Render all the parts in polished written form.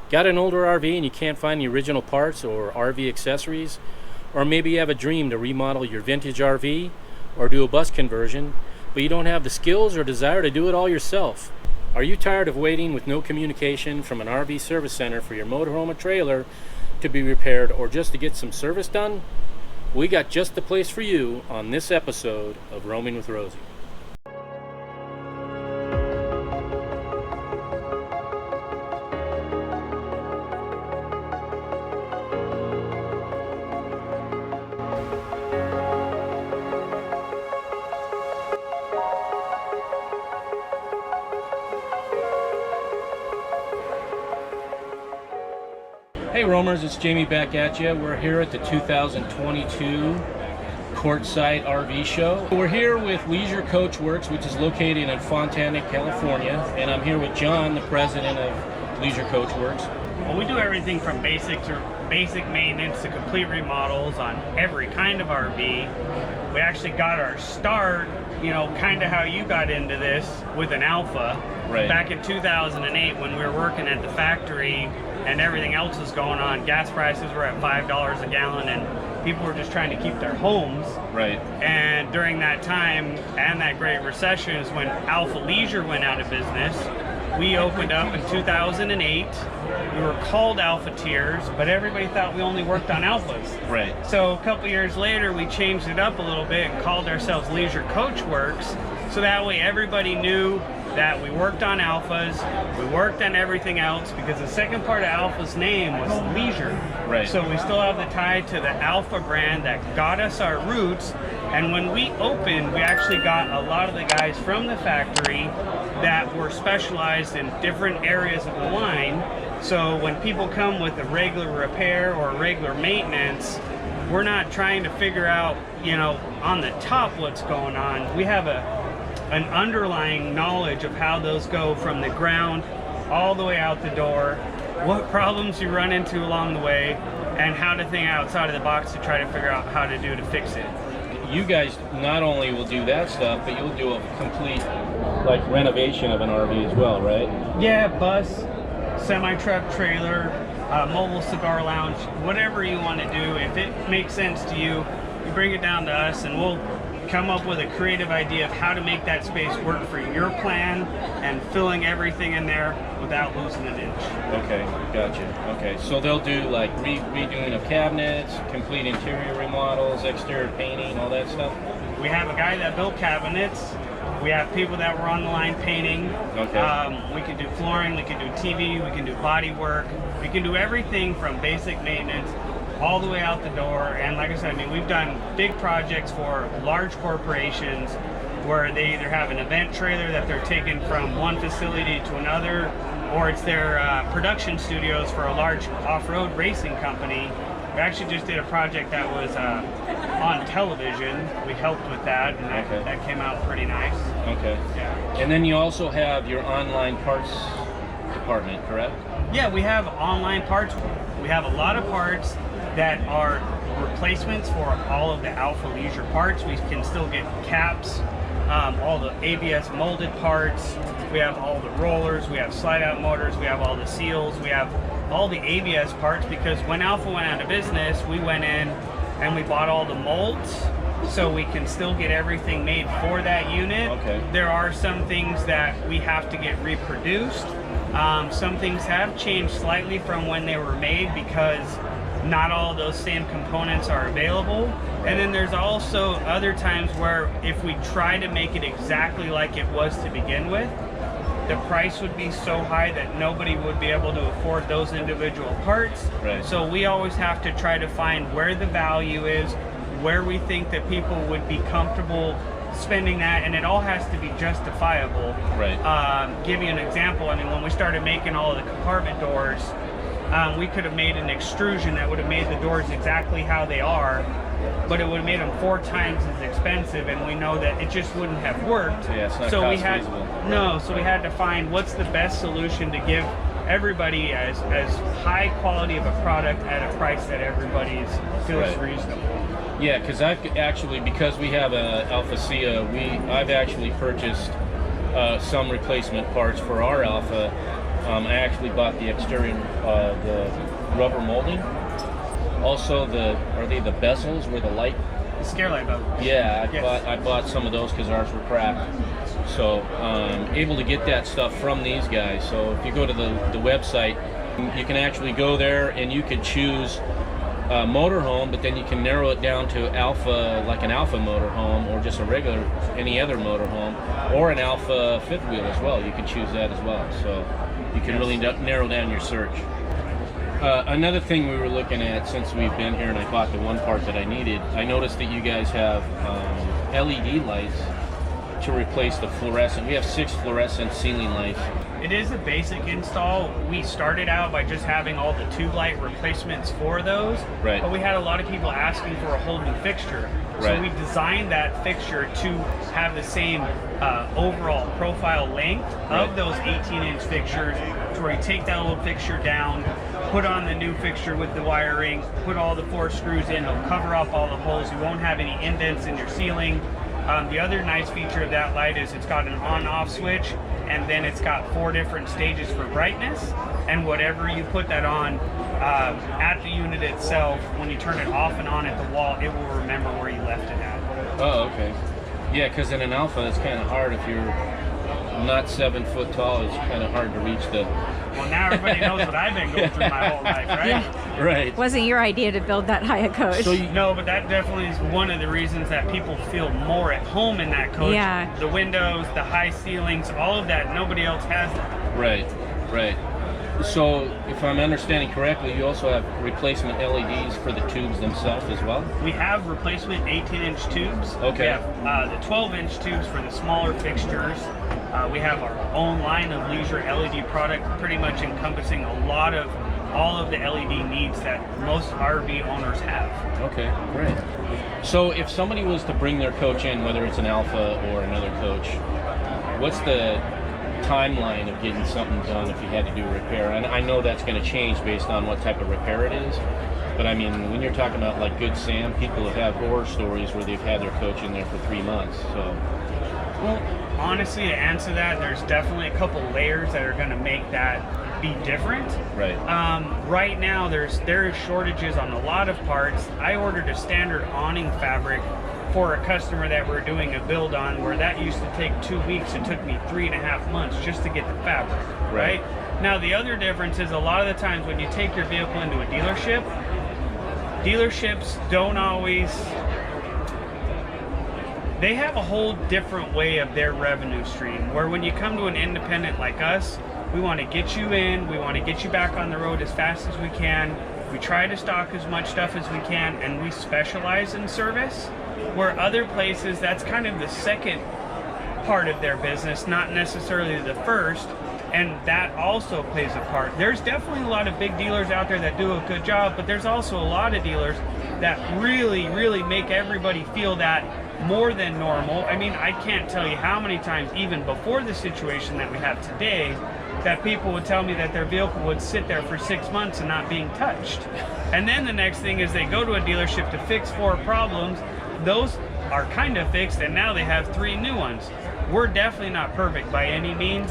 Got an older RV and you can't find the original parts or RV accessories? Or maybe you have a dream to remodel your vintage RV or do a bus conversion, but you don't have the skills or desire to do it all yourself. Are you tired of waiting with no communication from an RV service center for your motorhome or trailer to be repaired or just to get some service done? We got just the place for you on this episode of Roaming with Rosie. Hey Roamers, it's Jamie back at you. We're here at the 2022 Quartzsite RV Show. We're here with Leasure Coachworks, which is located in Fontana, California, and I'm here with Jon, the president of Leasure Coachworks. Well, we do everything from basic maintenance to complete remodels on every kind of RV. We actually got our start, kind of how you got into this with an Alfa back in 2008 when we were working at the factory and everything else was going on. Gas prices were at $5 a gallon and people were just trying to keep their homes. Right. And during that time and that Great Recession is when Alfa Leasure went out of business. We opened up in 2008. We were called Alphateers, but everybody thought we only worked on Alfas. Right. So a couple years later, we changed it up a little bit and called ourselves Leasure Coachworks. So that way everybody knew that we worked on Alfas, we worked on everything else, because the second part of Alfa's name was Leasure. Right. So we still have the tie to the Alfa brand that got us our roots. And when we opened, we actually got a lot of the guys from the factory that were specialized in different areas of the line. So when people come with a regular repair or a regular maintenance, we're not trying to figure out, on the top what's going on. We have an underlying knowledge of how those go from the ground all the way out the door, what problems you run into along the way, and how to think outside of the box to try to figure out how to do to fix it. You guys not only will do that stuff, but you'll do a complete renovation of an RV as well, right? Yeah, bus, semi-truck, trailer, mobile cigar lounge, whatever you want to do. If it makes sense to you, you bring it down to us and we'll come up with a creative idea of how to make that space work for your plan and filling everything in there without losing an inch. Okay, gotcha. Okay, so they'll do redoing of cabinets, complete interior remodels, exterior painting, all that stuff? We have a guy that built cabinets. We have people that were on the line painting. Okay. We can do flooring, we can do TV, we can do body work. We can do everything from basic maintenance all the way out the door. And like I said, we've done big projects for large corporations where they either have an event trailer that they're taking from one facility to another, or it's their production studios for a large off-road racing company. We actually just did a project that was on television. We helped with that, and that came out pretty nice. Okay. Yeah. And then you also have your online parts department, correct? Yeah, we have online parts. We have a lot of parts that are replacements for all of the Alfa Leasure parts. We can still get caps, all the ABS molded parts. We have all the rollers, we have slide out motors, we have all the seals, we have all the ABS parts, because when Alfa went out of business, we went in and we bought all the molds so we can still get everything made for that unit. Okay. There are some things that we have to get reproduced. Some things have changed slightly from when they were made because not all of those same components are available. Right. And then there's also other times where if we try to make it exactly like it was to begin with, the price would be so high that nobody would be able to afford those individual parts. Right. So we always have to try to find where the value is, where we think that people would be comfortable spending that, and it all has to be justifiable. Right. Give you an example, when we started making all of the compartment doors, we could have made an extrusion that would have made the doors exactly how they are, but it would have made them 4 times as expensive, and we know that it just wouldn't have worked. Yeah, it's not so cost we had feasible. No, so we had to find what's the best solution to give everybody as high quality of a product at a price that everybody feels reasonable. Yeah, because we have a Alfa I've actually purchased some replacement parts for our Alfa I actually bought the exterior, the rubber molding. Also, are they the bezels where the light? The scare light bulb. Yeah, Yes. I bought some of those because ours were cracked. So able to get that stuff from these guys. So if you go to the website, you can actually go there and you can choose motorhome, but then you can narrow it down to Alfa, like an Alfa motorhome, or just a regular, any other motorhome, or an Alfa fifth wheel as well. You can choose that as well. So you can really narrow down your search. Another thing we were looking at since we've been here and I bought the one part that I needed, I noticed that you guys have LED lights to replace the fluorescent. We have 6 fluorescent ceiling lights. It is a basic install. We started out by just having all the tube light replacements for those, Right. but we had a lot of people asking for a whole new fixture. So Right. we designed that fixture to have the same overall profile length Right. of those 18-inch fixtures, to where you take that little fixture down, put on the new fixture with the wiring, put all the 4 screws in, it'll cover up all the holes. You won't have any indents in your ceiling. The other nice feature of that light is it's got an on-off switch, and then it's got 4 different stages for brightness, and whatever you put that on at the unit itself, when you turn it off and on at the wall, it will remember where you left it at. Oh, okay. Yeah, because in an Alfa, it's kind of hard if you're not 7 foot tall. It's kind of hard to reach the. Well, now everybody knows what I've been going through my whole life, right? Yeah. Right. Wasn't your idea to build that high a coach? So you, No, but that definitely is one of the reasons that people feel more at home in that coach. Yeah. The windows, the high ceilings, all of that, nobody else has that. right, right. So if I'm understanding correctly, you also have replacement LEDs for the tubes themselves as well? We have replacement 18-inch tubes. Okay. We have the 12-inch tubes for the smaller fixtures. We have our own line of Leasure LED product, pretty much encompassing all of the LED needs that most RV owners have. Okay, great. So if somebody was to bring their coach in, whether it's an Alfa or another coach, what's the timeline of getting something done if you had to do a repair? And I know that's going to change based on what type of repair it is, but I mean, when you're talking about like Good Sam, people have horror stories where they've had their coach in there for 3 months. So, Well, honestly, to answer that, there's definitely a couple layers that are going to make that be different. right, Right now, there is shortages on a lot of parts. I ordered a standard awning fabric for a customer that we're doing a build on, where that used to take 2 weeks. It took me 3.5 months just to get the fabric, Right. right? Now, the other difference is a lot of the times when you take your vehicle into a dealership, dealerships don't always, they have a whole different way of their revenue stream, where when you come to an independent like us, we want to get you in, we want to get you back on the road as fast as we can. We try to stock as much stuff as we can, and we specialize in service, where other places, that's kind of the second part of their business, not necessarily the first, and that also plays a part. There's definitely a lot of big dealers out there that do a good job, but there's also a lot of dealers that really make everybody feel that more than normal. I mean, I can't tell you how many times, even before the situation that we have today, that people would tell me that their vehicle would sit there for 6 months and not being touched. And then the next thing is they go to a dealership to fix 4 problems. Those are kind of fixed, and now they have 3 new ones. We're definitely not perfect by any means,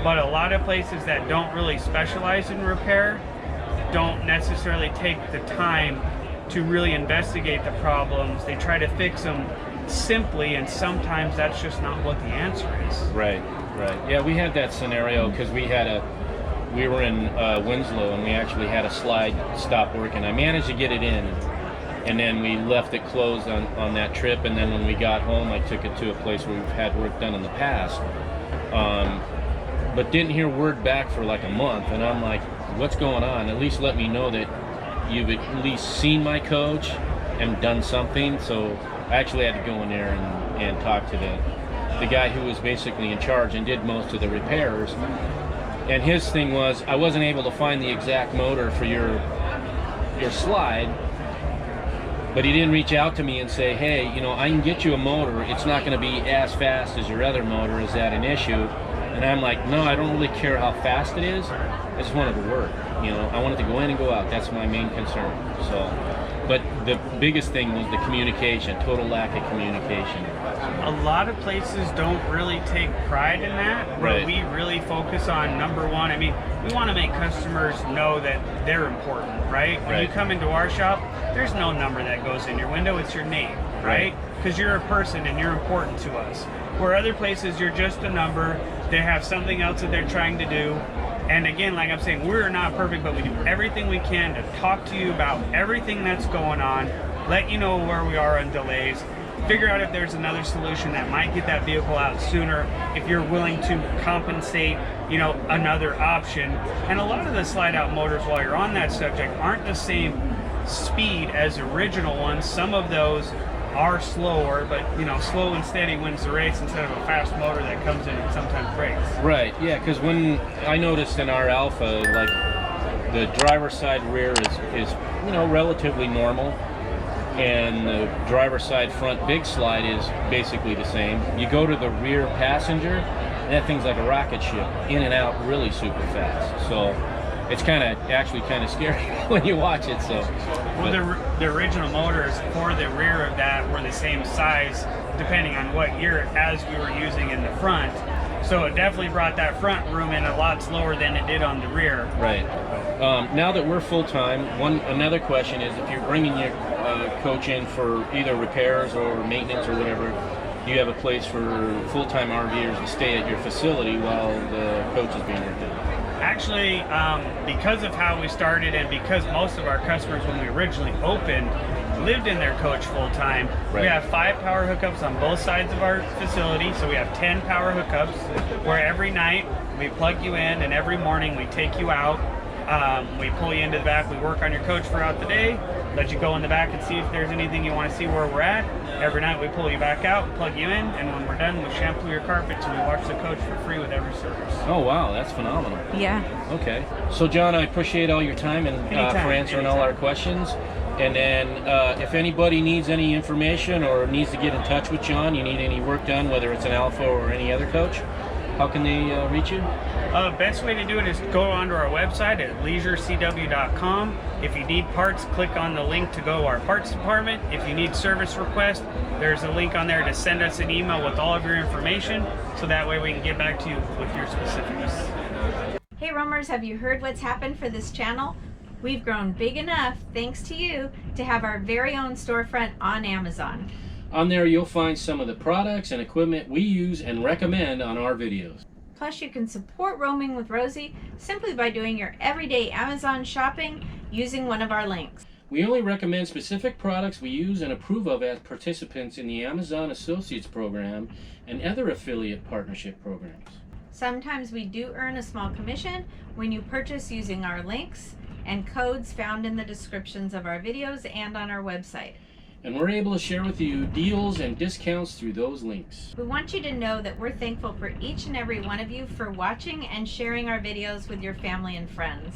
but a lot of places that don't really specialize in repair don't necessarily take the time to really investigate the problems. They try to fix them simply, and sometimes that's just not what the answer is. right. Yeah, we had that scenario because we were in Winslow, and we actually had a slide stop working. I managed to get it in, and then we left it closed on that trip, and then when we got home, I took it to a place where we've had work done in the past, but didn't hear word back for like a month, and I'm like, what's going on? At least let me know that you've at least seen my coach and done something. So I actually had to go in there and talk to the guy who was basically in charge and did most of the repairs. And his thing was, I wasn't able to find the exact motor for your slide, but he didn't reach out to me and say, hey, I can get you a motor. It's not going to be as fast as your other motor. Is that an issue? And I'm like, no, I don't really care how fast it is. I just want it to work. You know, I want it to go in and go out. That's my main concern. So, but the biggest thing was the communication, total lack of communication. A lot of places don't really take pride in that, but Right. we really focus on number one. I mean, we want to make customers know that they're important, right? When you Right. come into our shop, there's no number that goes in your window, it's your name, right? Because you're a person and you're important to us. Where other places, you're just a number, they have something else that they're trying to do. And again, like I'm saying, we're not perfect, but we do everything we can to talk to you about everything that's going on, let you know where we are on delays, figure out if there's another solution that might get that vehicle out sooner, if you're willing to compensate, you know, another option. And a lot of the slide out motors, while you're on that subject, aren't the same speed as original ones. Some of those are slower, but you know, slow and steady wins the race instead of a fast motor that comes in and sometimes breaks. Right, yeah, because when I noticed in our Alfa, like the driver's side rear is you know, relatively normal, and the driver's side front big slide is basically the same. You go to the rear passenger, and that thing's like a rocket ship, in and out really super fast. So it's actually kind of scary when you watch it. So, well, the original motors for the rear of that were the same size, depending on what year, as we were using in the front. So it definitely brought that front room in a lot slower than it did on the rear. right. Now that we're full time, another question is, if you're bringing your coach in for either repairs or maintenance or whatever, do you have a place for full-time RVers to stay at your facility while the coach is being worked on? Actually, because of how we started and because most of our customers when we originally opened lived in their coach full time, Right. we have 5 power hookups on both sides of our facility. So we have 10 power hookups where every night we plug you in and every morning we take you out. We pull you into the back, we work on your coach throughout the day, let you go in the back and see if there's anything you want to see where we're at. Every night we pull you back out, plug you in, and when we're done, we shampoo your carpets and we wash the coach for free with every service. Oh wow, that's phenomenal. Yeah. Okay. So John, I appreciate all your time and Anytime, for answering all our questions. And then if anybody needs any information or needs to get in touch with John, you need any work done, whether it's an Alfa or any other coach, how can they reach you? Best way to do it is go onto our website at leasurecw.com. If you need parts, click on the link to go to our parts department. If you need service request, there's a link on there to send us an email with all of your information, so that way we can get back to you with your specifics. Hey roamers, have you heard what's happened for this channel? We've grown big enough, thanks to you, to have our very own storefront on Amazon. On there you'll find some of the products and equipment we use and recommend on our videos. Plus, you can support Roaming with Rosie simply by doing your everyday Amazon shopping using one of our links. We only recommend specific products we use and approve of as participants in the Amazon Associates program and other affiliate partnership programs. Sometimes we do earn a small commission when you purchase using our links and codes found in the descriptions of our videos and on our website. And we're able to share with you deals and discounts through those links. We want you to know that we're thankful for each and every one of you for watching and sharing our videos with your family and friends.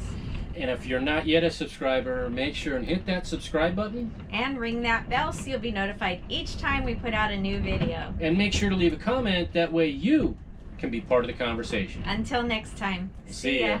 And if you're not yet a subscriber, make sure and hit that subscribe button. And ring that bell so you'll be notified each time we put out a new video. And make sure to leave a comment, that way you can be part of the conversation. Until next time, See ya.